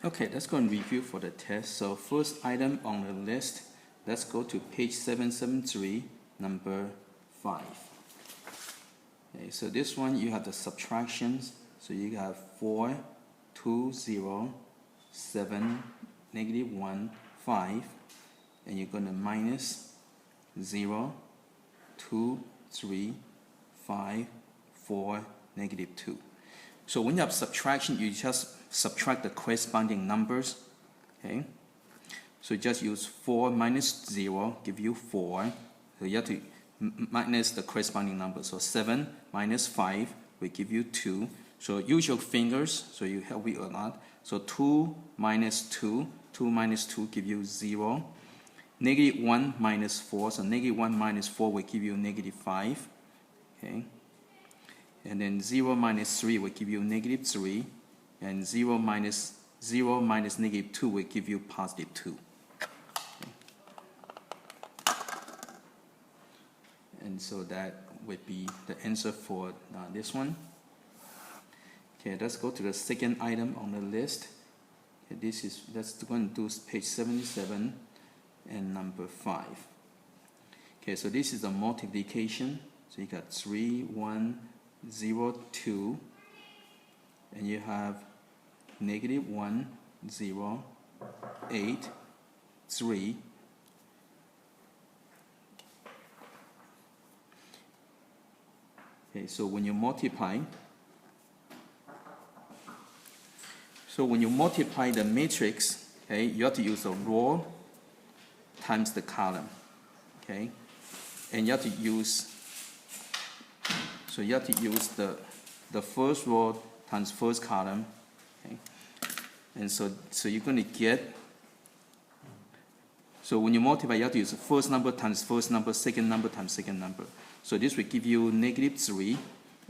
Okay, let's go and review for the test. So first item on the list, let's go to page 773, number 5. Okay, so this one you have the subtractions. So you have 4, 2, 0, 7, negative 1, 5, and you're going to minus 0, 2, 3, 5, 4, negative 2. So when you have subtraction, you just subtract the corresponding numbers. Okay, so just use 4 minus 0 give you 4. So you have to minus the corresponding number. So 7 minus 5 will give you 2. So use your fingers so you help me or not. So 2 minus 2, 2 minus 2 give you 0. Negative 1 minus 4, so negative 1 minus 4 will give you negative 5. Okay. And then 0 minus 3 will give you negative 3. And 0 minus negative 2 will give you positive 2. Okay. And so that would be the answer for this one. Okay, let's go to the second item on the list. Okay, let's go and do page 77 and number 5. Okay, so this is a multiplication. So you got 3, 1, 0, 2, and you have negative 1, 0, 8, 3. Okay, so when you multiply, the matrix, okay, you have to use a row times the column, okay, and you have to use. So you have to use the first row times first column, okay? And so you're going to get, so when you multiply, you have to use the first number times first number, second number times second number. So this will give you negative 3,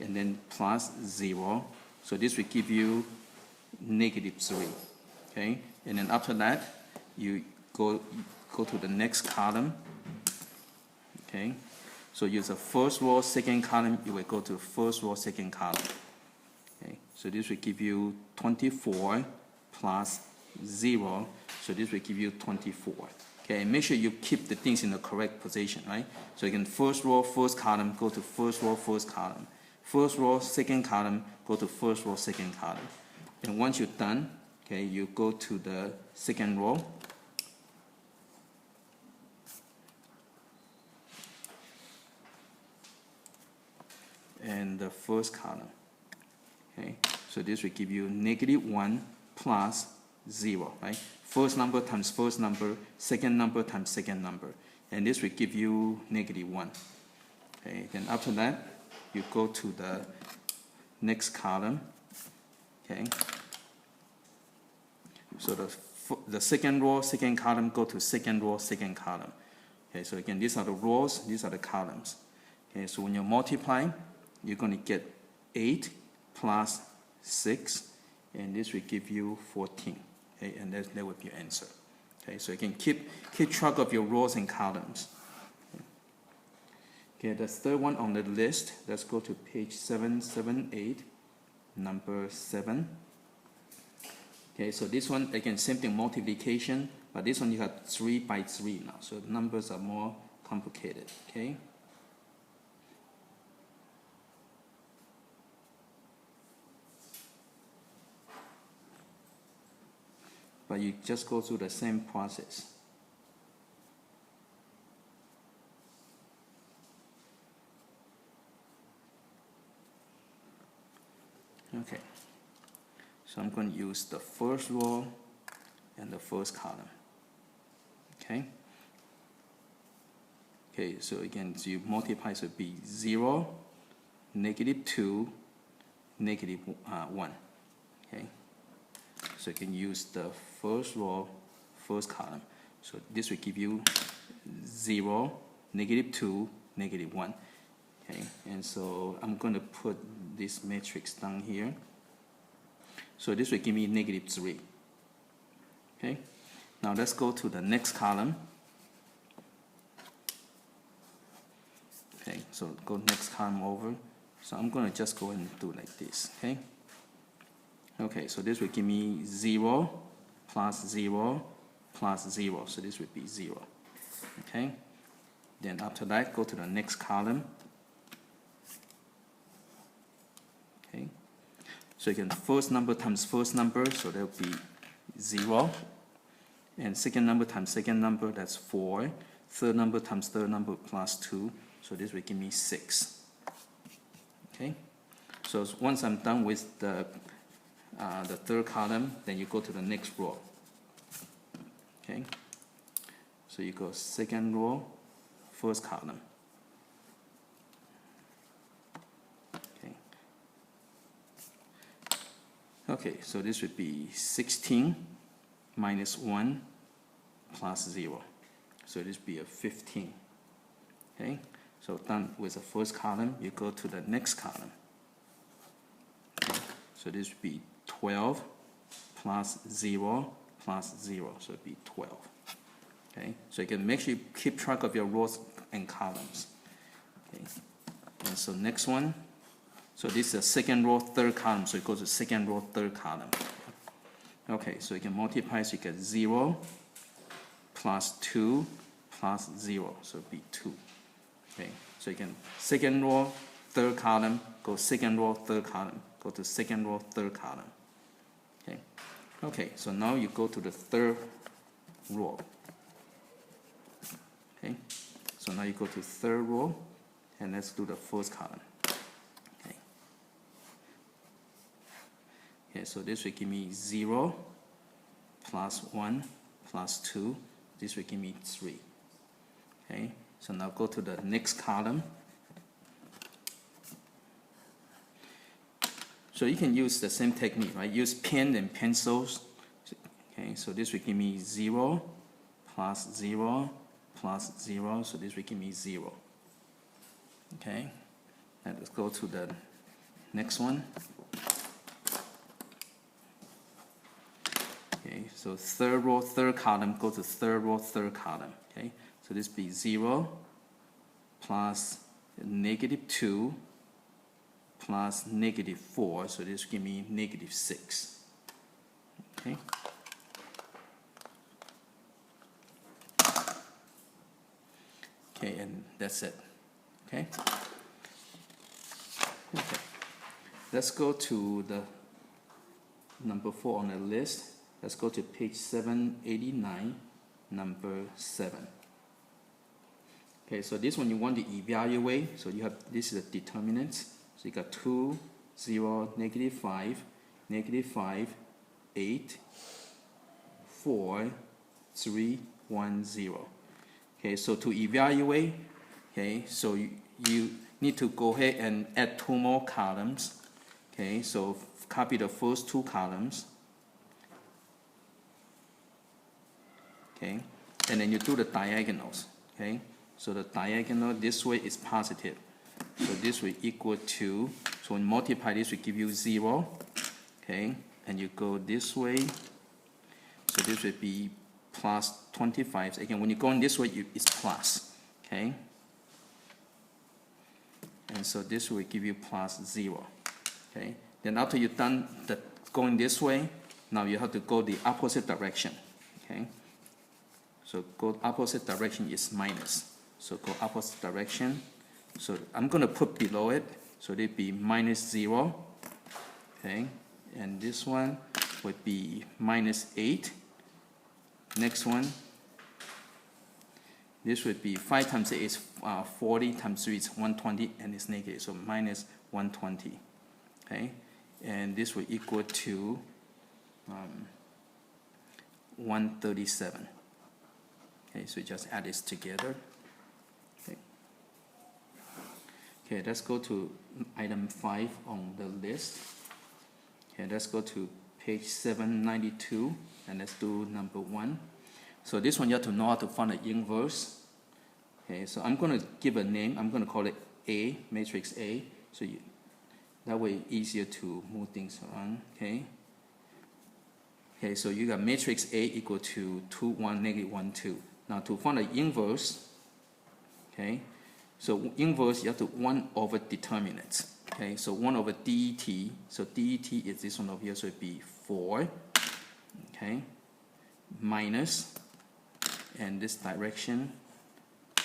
and then plus 0. So this will give you negative 3, okay? And then after that, you go to the next column, okay? So use the first row, second column, you will go to first row, second column. Okay, so this will give you 24 plus 0. So this will give you 24. Okay, and make sure you keep the things in the correct position, right? So you can first row, first column, go to first row, first column. First row, second column, go to first row, second column. And once you're done, okay, you go to the second row. And the first column. Okay, so this will give you negative 1 plus 0, right? First number times first number, second number times second number, and this will give you negative 1. Okay, then after that, you go to the next column. Okay, so the second row, second column, go to second row, second column. Okay, so again, these are the rows, these are the columns. Okay, so when you multiply, you're going to get 8 plus 6, and this will give you 14. Okay, and that will be your answer. Okay, so you can keep track of your rows and columns. Okay, the third one on the list, let's go to page 778, number 7. Okay, so this one, again, same thing, multiplication, but this one you have 3 by 3 now, so the numbers are more complicated. Okay. But you just go through the same process. Okay, so I'm going to use the first row and the first column. Okay. Okay, so again, so you multiply, so it will be 0, negative 2, negative 1. Okay. So you can use the first row, first column. So this will give you 0, negative 2, negative 1. Okay, and so I'm going to put this matrix down here. So this will give me negative 3. Okay, now let's go to the next column. Okay, so go next column over. So I'm going to just go and do like this. Okay. Okay, so this will give me 0, plus 0, plus 0. So this would be 0. Okay? Then after that, go to the next column. Okay? So you can first number times first number, so that will be 0. And second number times second number, that's 4. Third number times third number plus 2, so this will give me 6. Okay? So once I'm done with the third column, then you go to the next row. Okay? So you go second row, first column. Okay. Okay, so this would be 16 minus 1 plus 0. So this would be a 15. Okay? So done with the first column, you go to the next column. Okay? So this would be 12 plus 0 plus 0. So it would be 12. Okay? So you can make sure you keep track of your rows and columns. Okay? And so next one, so this is the second row, third column. So it goes to second row, third column. Okay, so you can multiply, so you get 0 plus 2 plus 0, so it would be 2. Okay, so you can second row, third column, go second row, third column, go to second row, third column. Okay, okay, so now you go to the third row. Okay, so now you go to third row, and let's do the first column. Okay, okay, so this will give me 0 plus 1 plus 2. This will give me 3. Okay, so now go to the next column. So you can use the same technique, right? Use pen and pencils. Okay, so this will give me 0 plus 0 plus 0. So this will give me 0. Okay, and let's go to the next one. Okay, so third row, third column, go to third row, third column. Okay, so this be 0 plus negative 2 plus negative 4, so this give me negative 6. Okay. Okay, and that's it. Okay. Okay. Let's go to the number 4 on the list. Let's go to page 789, number 7. Okay, so this one you want to evaluate. So you have, this is the determinant. So you got 2, 0, negative 5, 8, 4, 3, 1, 0. Okay, so to evaluate, okay, so you need to go ahead and add 2 more columns. Okay, so copy the first 2 columns. Okay, and then you do the diagonals. Okay, so the diagonal this way is positive. So this will equal to, so when you multiply this will give you 0. Okay, and you go this way. So this will be plus 25. Again, when you go in this way, it's plus. Okay, and so this will give you plus 0. Okay, then after you've done the going this way, now you have to go the opposite direction. Okay. So go opposite direction is minus. So go opposite direction. So I'm going to put below it. So it'd be minus 0. Okay. And this one would be minus 8. Next one. This would be 5 times 8 is 40 times 3 is 120 and it's negative. So minus 120. Okay. And this will equal to 137. Okay, so we just add this together. Okay. Okay, let's go to item 5 on the list. Okay, let's go to page 792 and let's do number 1. So this one you have to know how to find the inverse. Okay, so I'm going to give a name. I'm going to call it A, matrix A. So that way easier to move things around. Okay. Okay, so you got matrix A equal to 2, 1, negative 1, 2. Now to find the inverse, okay, so inverse you have to 1 over determinant. Okay, so 1 over det. So det is this one over here, so it'd be 4. Okay, minus, and this direction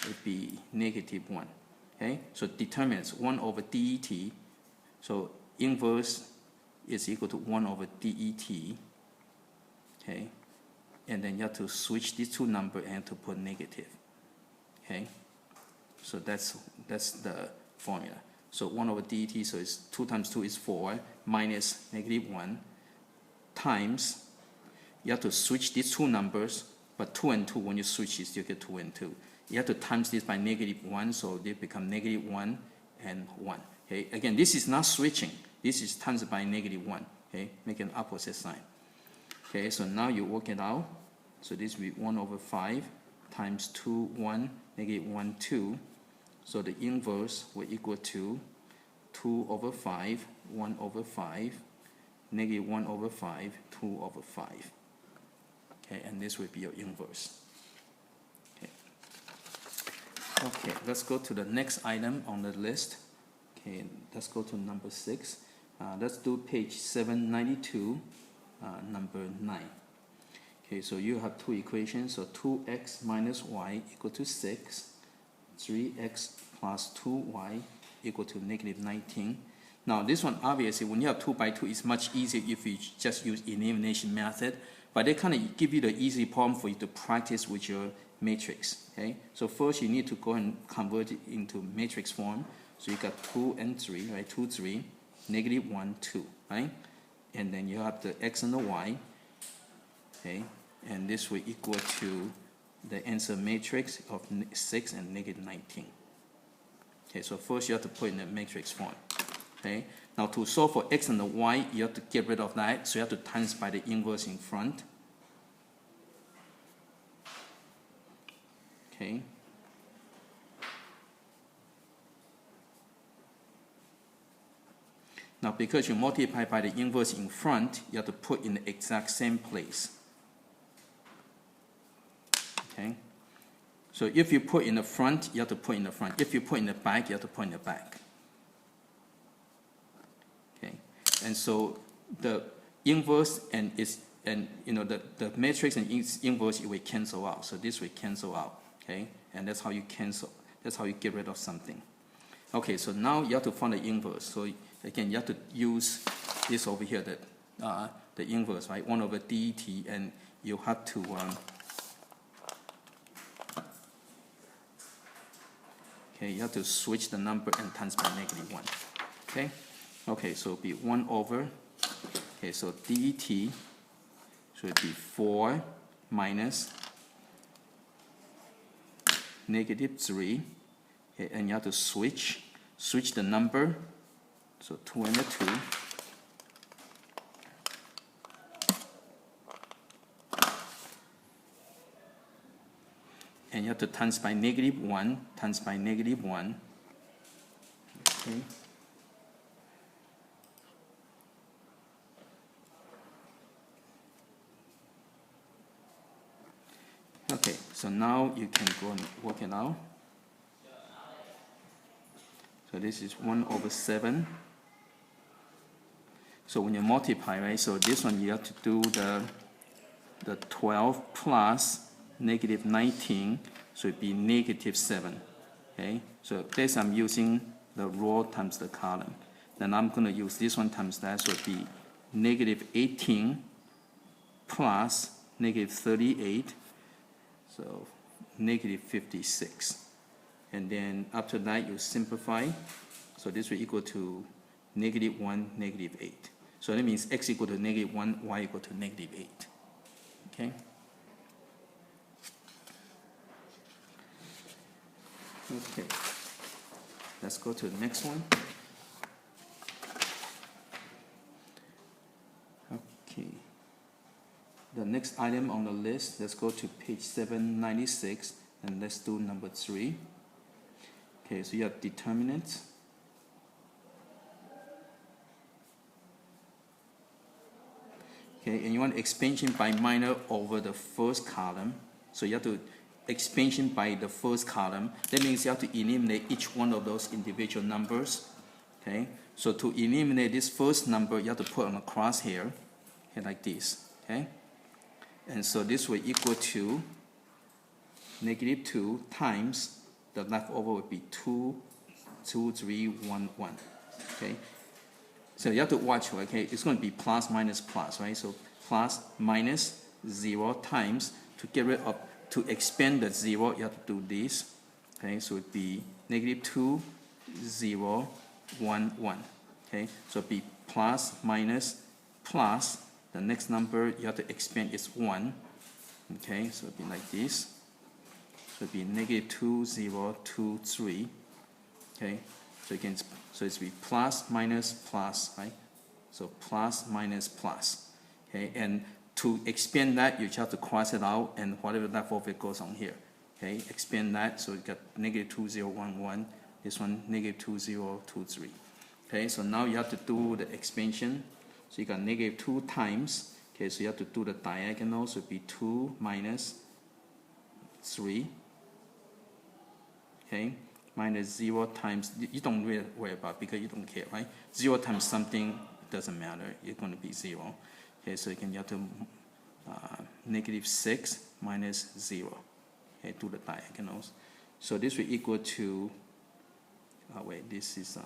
would be -1. Okay, so determinants 1 over det. So inverse is equal to 1 over det. Okay, and then you have to switch these two numbers and to put negative. Okay, so that's the formula. So 1 over det, so it's 2 times 2 is 4 minus -1 times, you have to switch these two numbers, but 2 and 2, when you switch, you still get 2 and 2. You have to times this by -1, so they become -1 and 1. Okay, again, this is not switching. This is times by -1. Okay, make an opposite sign. Okay, so now you work it out. So this will be 1 over 5 times 2, 1, -1, 2. So the inverse will equal to 2 over 5, 1 over 5, -1 over 5, 2 over 5. Okay, and this will be your inverse. Okay. Okay, let's go to the next item on the list. Okay, let's go to number 6. Let's do page 792, number 9. Okay, so you have two equations. So 2x minus y equal to 6. 3x plus 2y equal to -19. Now this one, obviously, when you have 2 by 2, it's much easier if you just use elimination method. But they kind of give you the easy problem for you to practice with your matrix. Okay, so first you need to go and convert it into matrix form. So you got 2 and 3, right? 2, 3, -1, 2, right? And then you have the x and the y. Okay, and this will equal to the answer matrix of 6 and -19. Okay, so first you have to put in the matrix form. Okay, now to solve for x and the y, you have to get rid of that, so you have to times by the inverse in front. Okay. Now because you multiply by the inverse in front, you have to put in the exact same place. Okay. So if you put in the front, you have to put in the front. If you put in the back, you have to put in the back. Okay. And so the inverse and the matrix and inverse, it will cancel out. So this will cancel out. Okay. And that's how you cancel. That's how you get rid of something. Okay. So now you have to find the inverse. So again, you have to use this over here, the inverse, right? 1 over det, and you have to okay, you have to switch the number and times by -1. Okay? Okay, so it'll be 1 over, okay, so det should be 4 minus -3. Okay, and you have to switch the number, so 2 and a 2. And you have to times by -1, times by -1. Okay. Okay, so now you can go and work it out. So this is 1 over 7. So when you multiply, right, so this one you have to do the 12 plus -19, so it'd be -7. Okay, so this I'm using the row times the column. Then I'm going to use this one times that, so it'd be -18 plus -38, so -56. And then after that you simplify, so this will equal to -1, -8. So that means x equal to -1, y equal to -8. Okay. Okay, let's go to the next one. Okay, the next item on the list, let's go to page 796 and let's do number 3. Okay, so you have determinants. Okay, and you want expansion by minor over the first column, so you have to expansion by the first column. That means you have to eliminate each one of those individual numbers. Okay, so to eliminate this first number, you have to put on a crosshair, okay, like this. Okay, And so this will equal to negative 2 times the leftover would be 2, 2, 3, 1, 1. Okay. So you have to watch, okay, it's going to be plus minus plus, right? So plus minus 0 times, to get rid of, to expand the 0, you have to do this. Okay, so it would be negative 2, 0, 1, 1. Okay, so it would be plus minus plus, the next number you have to expand is 1. Okay, so it would be like this. So it would be negative 2, 0, 2, 3. Okay, so you can, so it's be plus minus plus, right? So plus minus plus. Okay, and to expand that, you just have to cross it out, and whatever left over it goes on here. Okay, expand that, so you got negative 2, 0, 1, 1. This one negative 2, 0, 2, 3. Okay, so now you have to do the expansion. So you got negative 2 times. Okay, so you have to do the diagonal. So it would be 2 minus 3. Okay, minus 0 times, you don't really worry about because you don't care, right? 0 times something doesn't matter. It's going to be 0. Okay, so you have to negative 6 minus 0. Okay, do the diagonals. So this will equal to, wait, this is,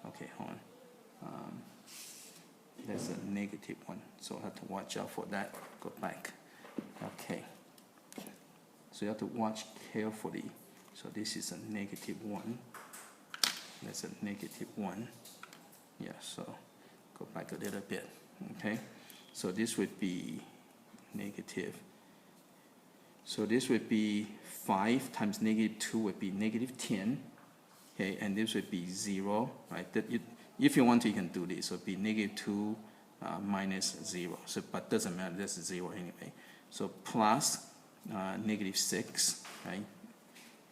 okay, hold on. There's a negative 1, so I have to watch out for that. Go back. Okay. So you have to watch carefully. So this is a negative 1. That's a negative 1. Yeah, so go back a little bit. Okay. So this would be negative. So this would be 5 times negative 2 would be negative 10. Okay, and this would be 0, right? That if you want to, you can do this. So it would be negative 2 minus 0. So, but doesn't matter, that's 0 anyway. So plus negative 6, right?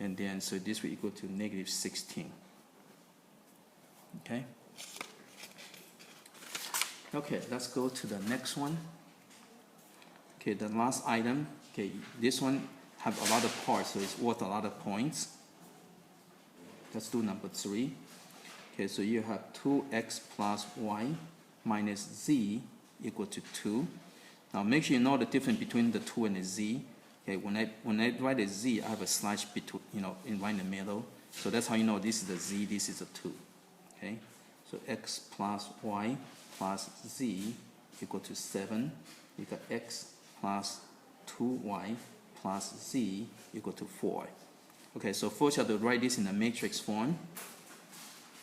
And then, so this will equal to negative 16. Okay? Okay, let's go to the next one. Okay, the last item. Okay, this one have a lot of parts, so it's worth a lot of points. Let's do number 3. Okay, so you have 2x plus y minus z equal to 2. Now make sure you know the difference between the 2 and the z. Okay, when I write a z, I have a slash between, right in the middle. So that's how you know this is a z, this is a 2. Okay, so x plus y plus z equal to 7. You got x plus 2y plus z equal to 4. Okay, so first you have to write this in a matrix form.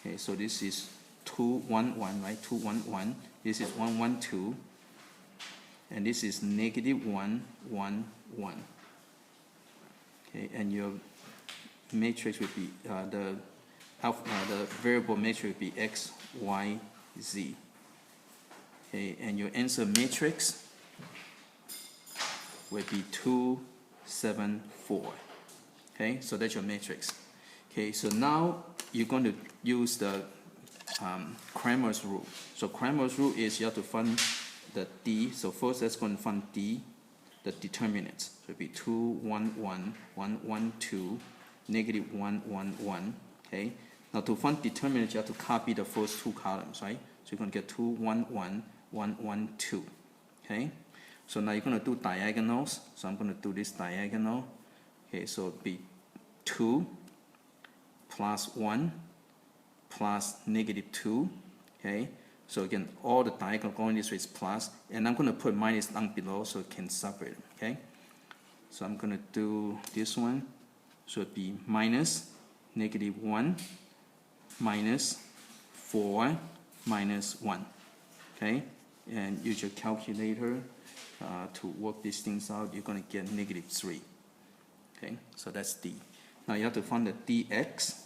Okay, so this is 2, 1, 1, right? 2, 1, 1. This is 1, 1, 2. And this is negative 1, 1, 1. Okay, and your matrix would be, the variable matrix would be x, y, z. Okay, and your answer matrix would be 2, 7, 4. Okay, so that's your matrix. Okay, so now you're going to use the Cramer's rule. So Cramer's rule is you have to find the D. So first let's go and find D, the determinants. So it would be 2, 1, 1, 1, 1, 2, negative 1, 1, 1. Okay, now to find determinants, you have to copy the first 2 columns, right? So you're going to get 2, 1, 1, 1, 1, 2. Okay, so now you're going to do diagonals. So I'm going to do this diagonal. Okay, so it would be 2 plus 1 plus negative 2. Okay, so again, all the diagonal going this way is plus, and I'm going to put minus down below so it can separate. Okay, so I'm going to do this one. So it'd be minus negative 1 minus 4 minus 1. Okay, and use your calculator to work these things out. You're going to get negative 3. Okay, so that's D. Now you have to find the dx.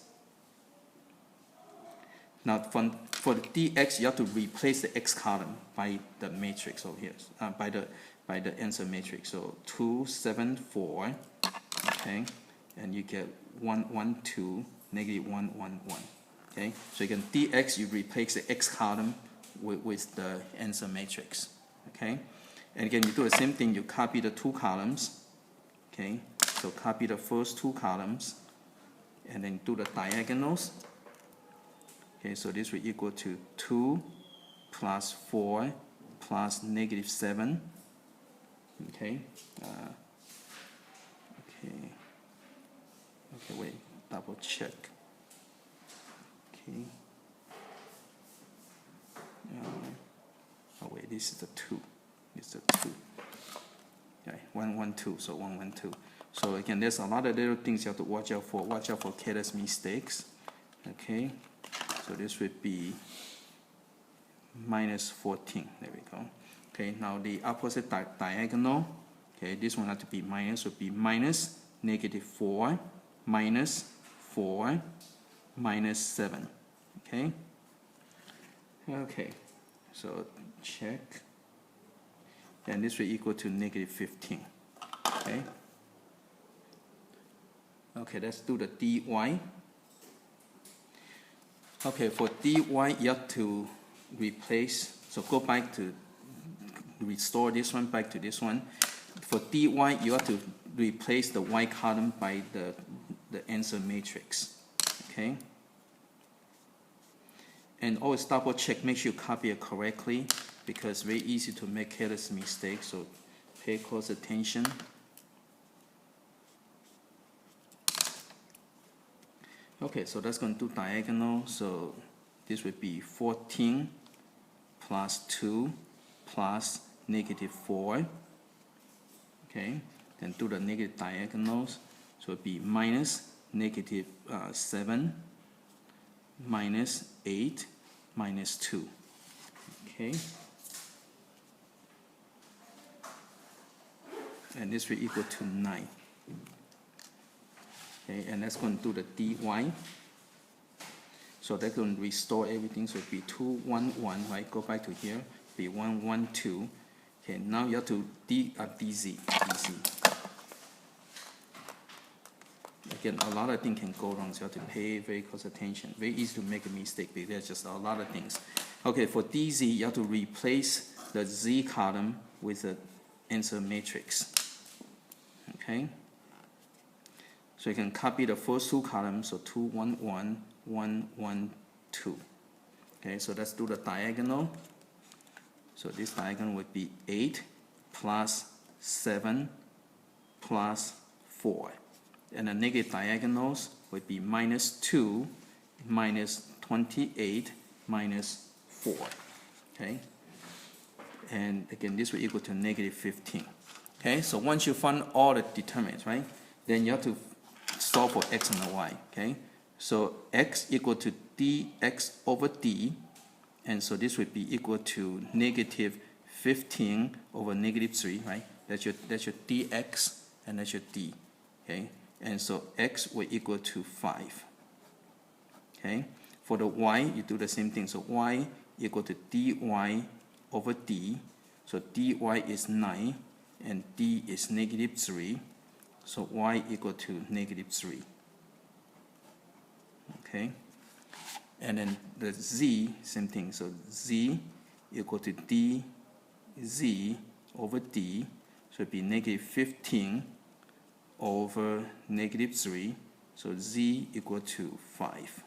Now for the dx, you have to replace the x column by the matrix over here, by the answer matrix. So 2, 7, 4. Okay, and you get 1, 1, 2, negative 1, 1, 1. Okay, so you can dx, you replace the x column with the answer matrix. Okay, and again you do the same thing. You copy the 2 columns. Okay, so copy the first 2 columns, and then do the diagonals. Okay, so this will equal to 2 plus 4 plus negative 7. Okay. Okay, wait, double check. Okay. Oh wait, this is the 2. This is the 2. Okay, 1, 1, 2. So 1, 1, 2. So again, there's a lot of little things you have to watch out for. Watch out for careless mistakes. Okay. So this would be minus 14. There we go. Okay. Now the opposite diagonal. Okay. This one has to be minus. Would be minus negative 4 minus 4 minus 7. Okay. Okay. So check. And this will equal to negative 15. Okay. Okay, let's do the dy. Okay, for dy, you have to replace, so go back to, restore this one back to this one. For dy, you have to replace the y column by the answer matrix. Okay? And always double check, make sure you copy it correctly, because it's very easy to make careless mistakes, so pay close attention. Okay, so that's going to do diagonal. So this would be 14 plus 2 plus negative 4. Okay, then do the negative diagonals. So it would be minus negative 7 minus 8 minus 2. Okay. And this will equal to 9. Okay, and that's going to do the dy. So that's going to restore everything. So it'll be 2, 1, 1, right? Go back to here. Be 1, 1, 2. Okay, now you have to dz. Again, a lot of things can go wrong, so you have to pay very close attention. Very easy to make a mistake, but there's just a lot of things. Okay, for dz, you have to replace the z column with the answer matrix. Okay. So you can copy the first 2 columns, so 2, 1, 1, 1, 1, 2. Okay, so let's do the diagonal. So this diagonal would be 8 plus 7 plus 4. And the negative diagonals would be minus 2 minus 28 minus 4. Okay, and again, this will equal to negative 15. Okay, so once you find all the determinants, right, then you have to solve for x and y. Okay, so x equal to dx over d, and so this would be equal to negative 15 over negative 3, right? That's your dx and that's your d. Okay, and so x will equal to 5. Okay, for the y, you do the same thing. So y equal to dy over d. So dy is 9 and d is negative 3. So y equal to negative 3. Okay, and then the z, same thing. So z equal to dz over d. So it'd be negative 15 over negative 3. So z equal to 5.